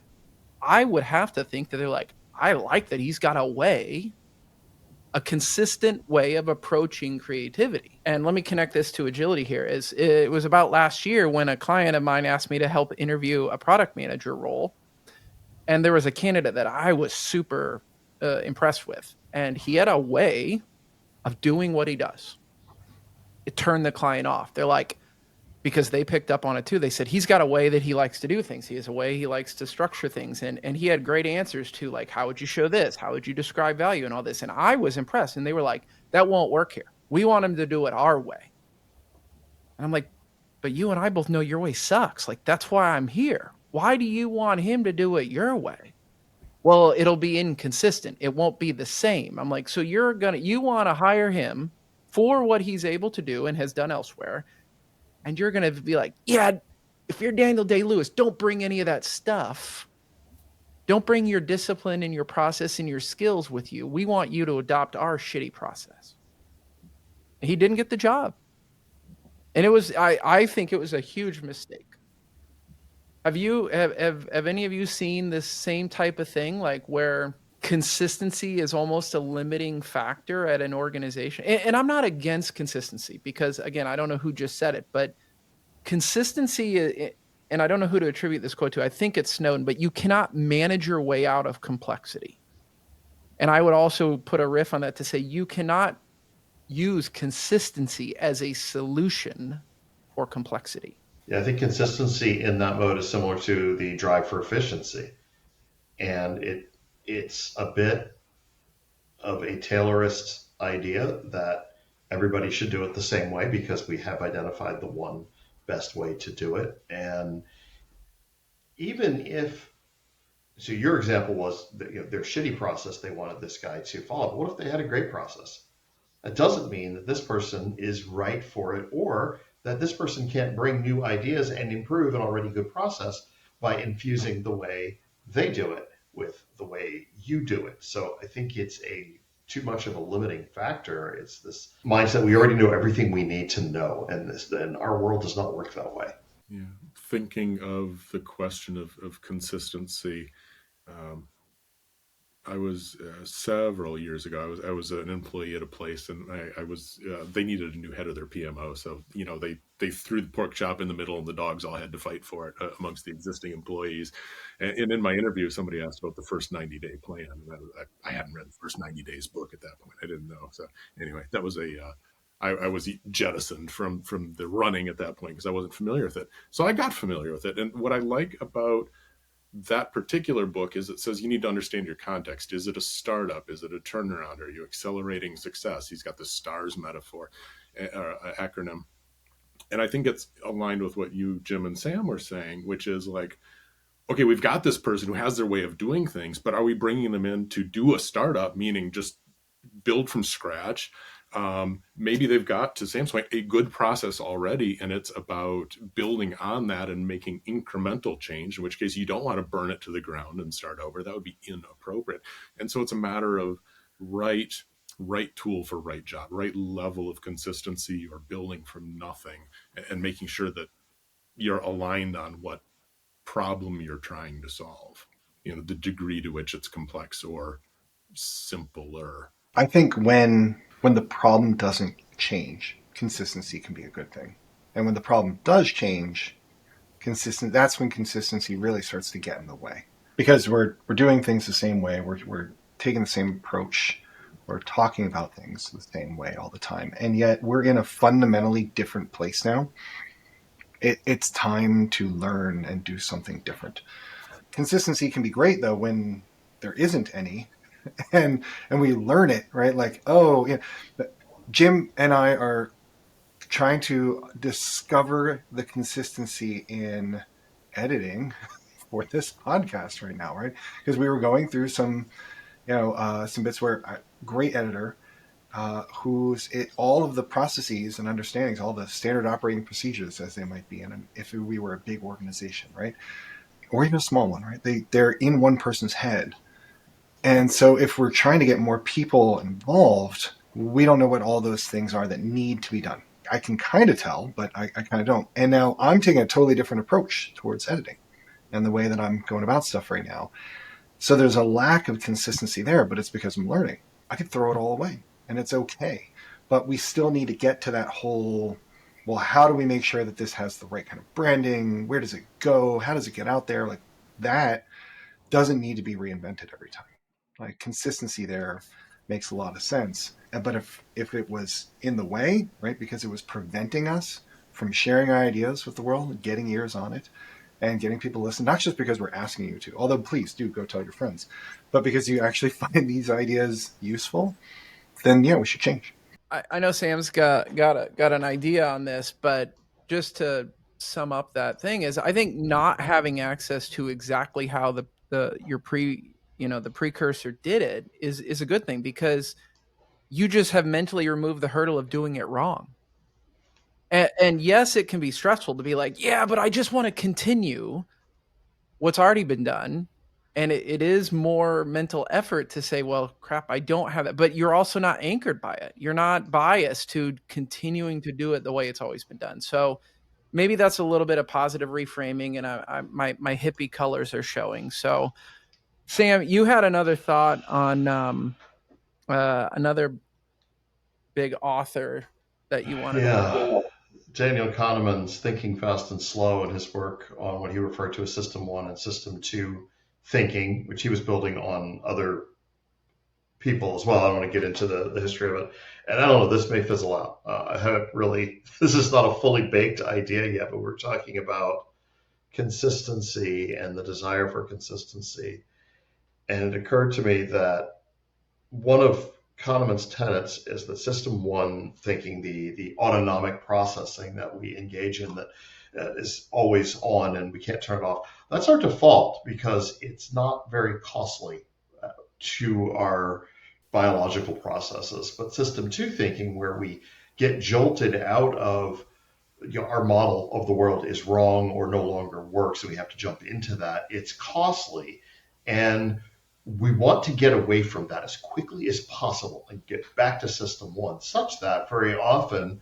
I would have to think that they're like, I like that he's got a consistent way of approaching creativity. And let me connect this to agility here. It was about last year when a client of mine asked me to help interview a product manager role. And there was a candidate that I was super impressed with. And he had a way of doing what he does. It turned the client off. They're like, because they picked up on it too. They said, he's got a way that he likes to do things. He has a way he likes to structure things. And he had great answers to like, how would you show this? How would you describe value and all this? And I was impressed. And they were like, that won't work here. We want him to do it our way. And I'm like, but you and I both know your way sucks. Like, that's why I'm here. Why do you want him to do it your way? Well, it'll be inconsistent. It won't be the same. I'm like, so you want to hire him for what he's able to do and has done elsewhere. And you're going to be like, yeah, if you're Daniel Day-Lewis, don't bring any of that stuff. Don't bring your discipline and your process and your skills with you. We want you to adopt our shitty process. He didn't get the job. And I think it was a huge mistake. Have any of you seen this same type of thing, like where consistency is almost a limiting factor at an organization? And I'm not against consistency because, again, I don't know who just said it, but consistency, and I don't know who to attribute this quote to. I think it's Snowden, but you cannot manage your way out of complexity. And I would also put a riff on that to say you cannot use consistency as a solution for complexity. Yeah, I think consistency in that mode is similar to the drive for efficiency. And it's a bit of a Taylorist idea that everybody should do it the same way because we have identified the one best way to do it. And even if, so your example was that, their shitty process, they wanted this guy to follow. But what if they had a great process? That doesn't mean that this person is right for it or that this person can't bring new ideas and improve an already good process by infusing the way they do it with the way you do it. So I think it's too much of a limiting factor. It's this mindset we already know everything we need to know, and our world does not work that way. Yeah, thinking of the question of consistency. I was several years ago. I was an employee at a place, and I was they needed a new head of their PMO. So they threw the pork chop in the middle, and the dogs all had to fight for it amongst the existing employees. And in my interview, somebody asked about the first 90-day plan. And I hadn't read the first 90 days book at that point. I didn't know. So anyway, that was I was jettisoned from the running at that point because I wasn't familiar with it. So I got familiar with it, and what I like about that particular book is, it says you need to understand your context. Is it a startup? Is it a turnaround? Are you accelerating success? He's got the STARS metaphor, acronym. And I think it's aligned with what you, Jim, and Sam were saying, which is like, okay, we've got this person who has their way of doing things, but are we bringing them in to do a startup, meaning just build from scratch? Maybe they've got, to Sam's point, a good process already, and it's about building on that and making incremental change, in which case you don't want to burn it to the ground and start over. That would be inappropriate. And so it's a matter of right tool for right job, right level of consistency, or building from nothing and making sure that you're aligned on what problem you're trying to solve, the degree to which it's complex or simpler. I think when the problem doesn't change, consistency can be a good thing. And when the problem does change, that's when consistency really starts to get in the way. Because we're doing things the same way, we're taking the same approach, we're talking about things the same way all the time. And yet we're in a fundamentally different place now. It's time to learn and do something different. Consistency can be great, though, when there isn't any. And we learn it, right? Like, oh, yeah. Jim and I are trying to discover the consistency in editing for this podcast right now, right? Because we were going through some bits where a great editor all of the processes and understandings, all the standard operating procedures as they might be if we were a big organization, right? Or even a small one, right? They're in one person's head. And so if we're trying to get more people involved, we don't know what all those things are that need to be done. I can kind of tell, but I kind of don't. And now I'm taking a totally different approach towards editing and the way that I'm going about stuff right now. So there's a lack of consistency there, but it's because I'm learning. I could throw it all away and it's okay. But we still need to get to that whole, well, how do we make sure that this has the right kind of branding? Where does it go? How does it get out there? Like, that doesn't need to be reinvented every time. Like, consistency there makes a lot of sense. But if it was in the way, right, because it was preventing us from sharing our ideas with the world and getting ears on it and getting people to listen, not just because we're asking you to, although please do go tell your friends, but because you actually find these ideas useful, then yeah, we should change. I know Sam's got an idea on this, but just to sum up that thing is, I think not having access to exactly how the precursor did it is a good thing, because you just have mentally removed the hurdle of doing it wrong. And yes, it can be stressful to be like, yeah, but I just want to continue what's already been done. And it is more mental effort to say, well, crap, I don't have that. But you're also not anchored by it. You're not biased to continuing to do it the way it's always been done. So maybe that's a little bit of positive reframing, and my hippie colors are showing. So Sam, you had another thought on another big author that you wanted to. Daniel Kahneman's Thinking Fast and Slow, and his work on what he referred to as System 1 and System 2 thinking, which he was building on other people as well. I don't want to get into the history of it. And I don't know, this may fizzle out. I haven't really, this is not a fully baked idea yet, but we're talking about consistency and the desire for consistency. And it occurred to me that one of Kahneman's tenets is that System 1 thinking, the autonomic processing that we engage in, that is always on and we can't turn it off. That's our default because it's not very costly to our biological processes. But System 2 thinking, where we get jolted out of, our model of the world is wrong or no longer works, and we have to jump into that, it's costly. And we want to get away from that as quickly as possible and get back to System 1, such that very often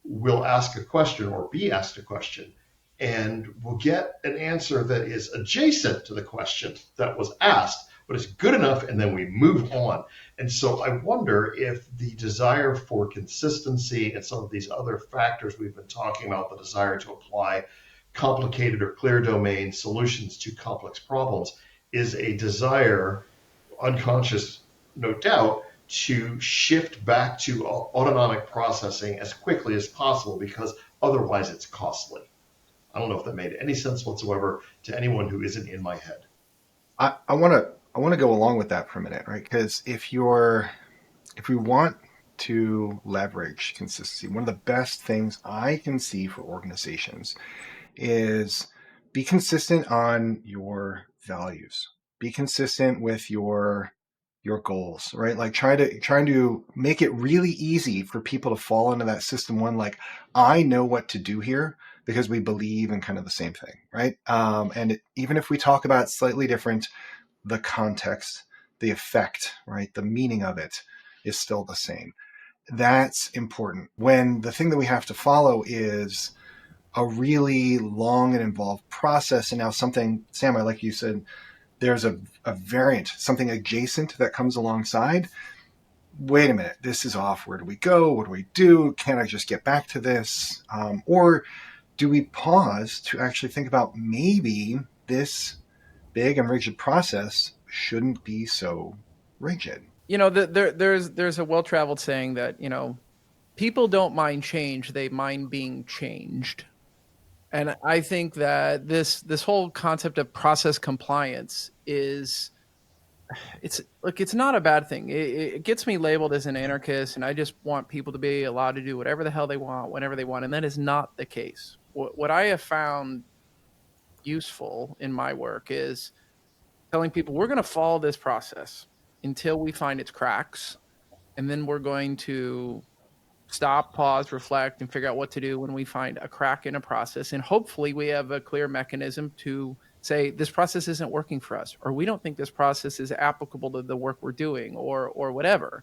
we'll ask a question or be asked a question, and we'll get an answer that is adjacent to the question that was asked, but it's good enough, and then we move on. And so I wonder if the desire for consistency and some of these other factors we've been talking about, the desire to apply complicated or clear domain solutions to complex problems, is a desire, unconscious, no doubt, to shift back to autonomic processing as quickly as possible, because otherwise it's costly. I don't know if that made any sense whatsoever to anyone who isn't in my head. I want to go along with that for a minute, right? Because if we want to leverage consistency, one of the best things I can see for organizations is be consistent on your values. Be consistent with your goals, right? Like trying to make it really easy for people to fall into that system one. Like, I know what to do here because we believe in kind of the same thing, right? Even if we talk about slightly different, the context, the effect, right, the meaning of it is still the same. That's important. When the thing that we have to follow is a really long and involved process, and now something, Sam, I like you said, there's a variant, something adjacent that comes alongside. Wait a minute, this is off. Where do we go? What do we do? Can I just get back to this? Or do we pause to actually think about maybe this big and rigid process shouldn't be so rigid? There's a well-traveled saying that, people don't mind change, they mind being changed. And I think that this whole concept of process compliance it's not a bad thing. It gets me labeled as an anarchist, and I just want people to be allowed to do whatever the hell they want, whenever they want, and that is not the case. What I have found useful in my work is telling people we're going to follow this process until we find its cracks, and then we're going to stop, pause, reflect, and figure out what to do when we find a crack in a process. And hopefully we have a clear mechanism to say this process isn't working for us, or we don't think this process is applicable to the work we're doing, or whatever.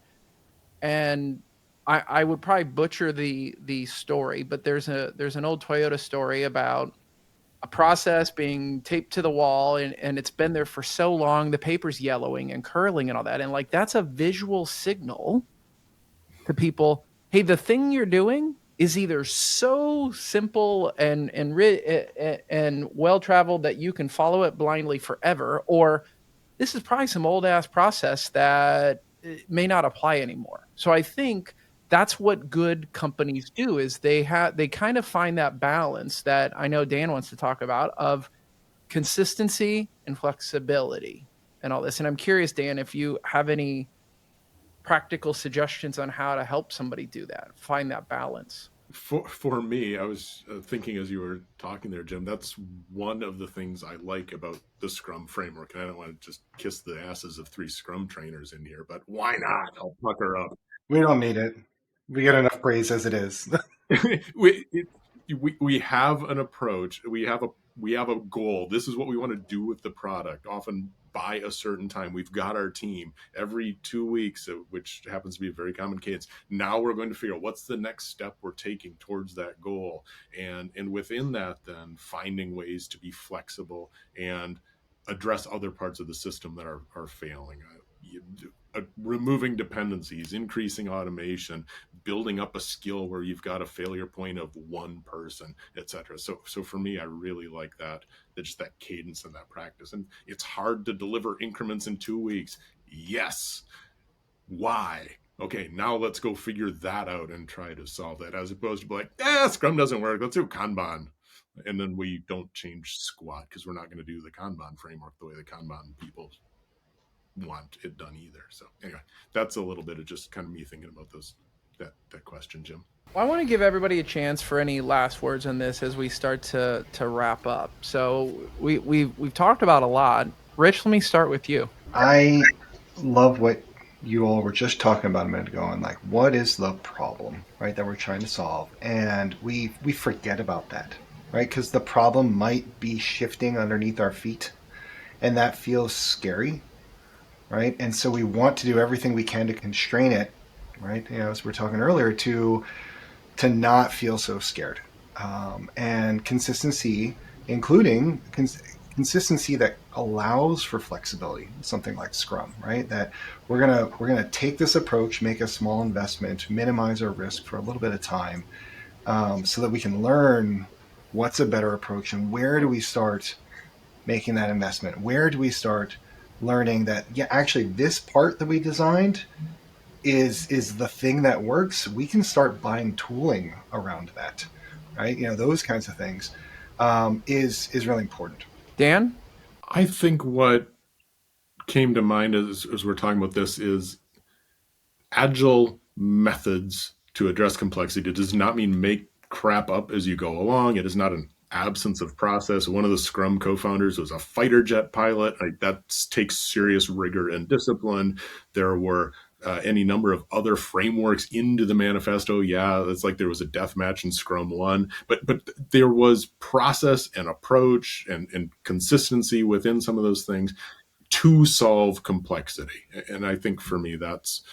And I would probably butcher the story, but there's an old Toyota story about a process being taped to the wall, and it's been there for so long, the paper's yellowing and curling and all that. And like, that's a visual signal to people, hey, the thing you're doing is either so simple and well traveled that you can follow it blindly forever, or this is probably some old ass process that may not apply anymore. So I think that's what good companies do, is they kind of find that balance that I know Dan wants to talk about, of consistency and flexibility and all this. And I'm curious, Dan, if you have any practical suggestions on how to help somebody do that, find that balance. For me, I was thinking as you were talking there, Jim, that's one of the things I like about the Scrum framework. And I don't want to just kiss the asses of 3 Scrum trainers in here, but why not? I'll pucker up. We don't need it. We get enough praise as it is. we have an approach. We have a goal. This is what we want to do with the product. Often by a certain time, we've got our team every 2 weeks, which happens to be a very common cadence. Now we're going to figure out what's the next step we're taking towards that goal, and within that, then finding ways to be flexible and address other parts of the system that are failing. Removing dependencies, increasing automation, building up a skill where you've got a failure point of one person, etc. So for me, I really like that just that cadence and that practice. And it's hard to deliver increments in 2 weeks. Yes. Why? Okay, now let's go figure that out and try to solve that, as opposed to be like, Scrum doesn't work, let's do Kanban. And then we don't change squat because we're not going to do the Kanban framework the way the Kanban people want it done either. So anyway, that's a little bit of just kind of me thinking about that question, Jim. Well, I want to give everybody a chance for any last words on this as we start to wrap up. So we've talked about a lot. Rich, let me start with you. I love what you all were just talking about a minute ago, and like, what is the problem, right, that we're trying to solve? And we forget about that, right? Because the problem might be shifting underneath our feet, and that feels scary, right? And so we want to do everything we can to constrain it, right? As we were talking earlier, to not feel so scared. And consistency, including consistency that allows for flexibility, something like Scrum, right? That we're gonna take this approach, make a small investment, minimize our risk for a little bit of time, so that we can learn what's a better approach and where do we start making that investment? Where do we start learning that, yeah, actually this part that we designed is the thing that works? We can start buying tooling around that, right? Those kinds of things is really important. Dan? I think what came to mind as we're talking about this is Agile methods to address complexity. It does not mean make crap up as you go along. It is not an absence of process. One of the Scrum co-founders was a fighter jet pilot. That takes serious rigor and discipline. There were any number of other frameworks into the manifesto. Yeah, it's like there was a death match in Scrum 1, but there was process and approach and consistency within some of those things to solve complexity. And I think for me, that's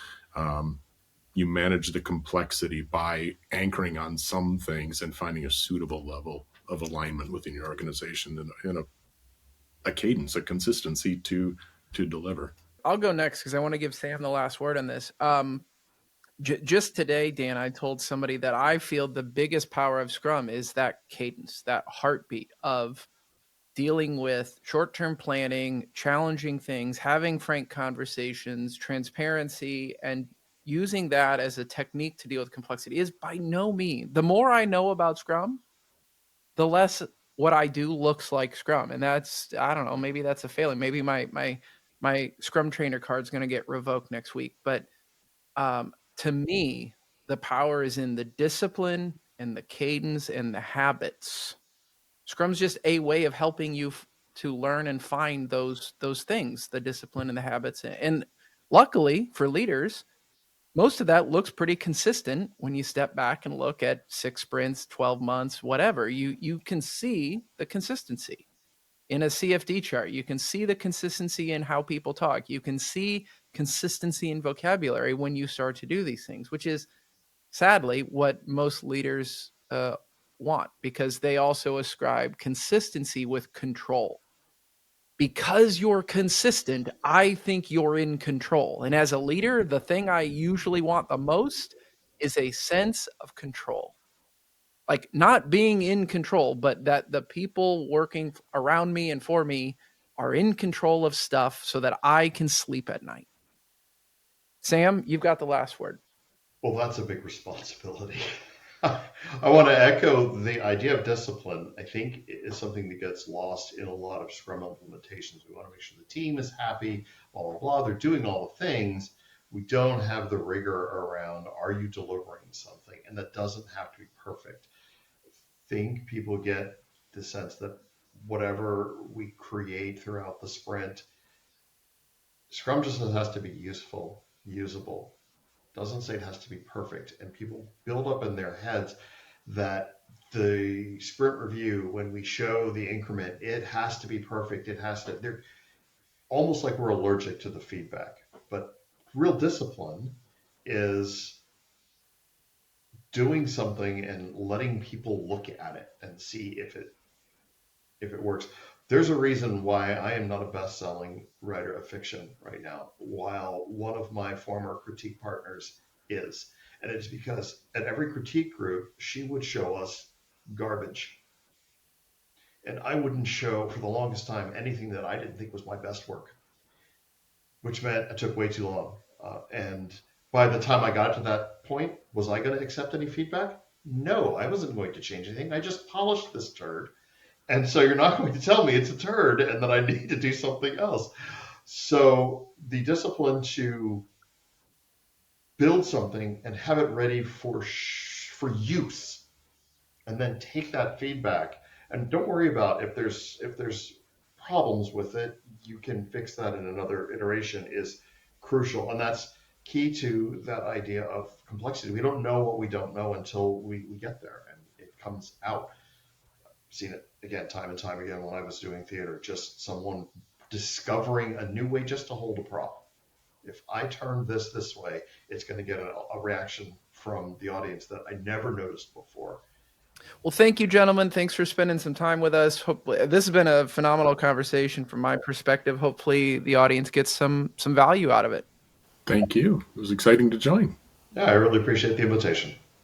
you manage the complexity by anchoring on some things and finding a suitable level of alignment within your organization and a cadence, a consistency to deliver. I'll go next because I want to give Sam the last word on this. Just today, Dan, I told somebody that I feel the biggest power of Scrum is that cadence, that heartbeat of dealing with short-term planning, challenging things, having frank conversations, transparency, and using that as a technique to deal with complexity is by no means. The more I know about Scrum, the less what I do looks like Scrum. And that's, I don't know, maybe that's a failing. Maybe my Scrum trainer card is going to get revoked next week. But to me, the power is in the discipline and the cadence and the habits. Scrum's just a way of helping you to learn and find those things, the discipline and the habits. And luckily for leaders, most of that looks pretty consistent when you step back and look at 6 sprints, 12 months, whatever. You can see the consistency in a CFD chart. You can see the consistency in how people talk. You can see consistency in vocabulary when you start to do these things, which is sadly what most leaders want, because they also ascribe consistency with control. Because you're consistent, I think you're in control. And as a leader, the thing I usually want the most is a sense of control. Like not being in control, but that the people working around me and for me are in control of stuff so that I can sleep at night. Sam, you've got the last word. Well, that's a big responsibility. I want to echo the idea of discipline. I think is something that gets lost in a lot of Scrum implementations. We want to make sure the team is happy, blah, blah, blah. They're doing all the things. We don't have the rigor around, are you delivering something? And that doesn't have to be perfect. I think people get the sense that whatever we create throughout the sprint, Scrum just has to be useful, usable. Doesn't say it has to be perfect. And people build up in their heads that the sprint review, when we show the increment, it has to be perfect. It has to, they're almost like we're allergic to the feedback. But real discipline is doing something and letting people look at it and see if it works. There's a reason why I am not a best-selling writer of fiction right now, while one of my former critique partners is. And it's because at every critique group, she would show us garbage. And I wouldn't show, for the longest time, anything that I didn't think was my best work, which meant it took way too long. And by the time I got to that point, was I going to accept any feedback? No, I wasn't going to change anything. I just polished this turd. And so you're not going to tell me it's a turd and that I need to do something else. So the discipline to build something and have it ready for use, and then take that feedback and don't worry about if there's problems with it, you can fix that in another iteration, is crucial. And that's key to that idea of complexity. We don't know what we don't know until we get there and it comes out. Seen it again, time and time again when I was doing theater, just someone discovering a new way just to hold a prop. If I turn this way, it's going to get a reaction from the audience that I never noticed before. Well, thank you, gentlemen. Thanks for spending some time with us. Hopefully, this has been a phenomenal conversation from my perspective. Hopefully the audience gets some value out of it. Thank you. It was exciting to join. Yeah, I really appreciate the invitation.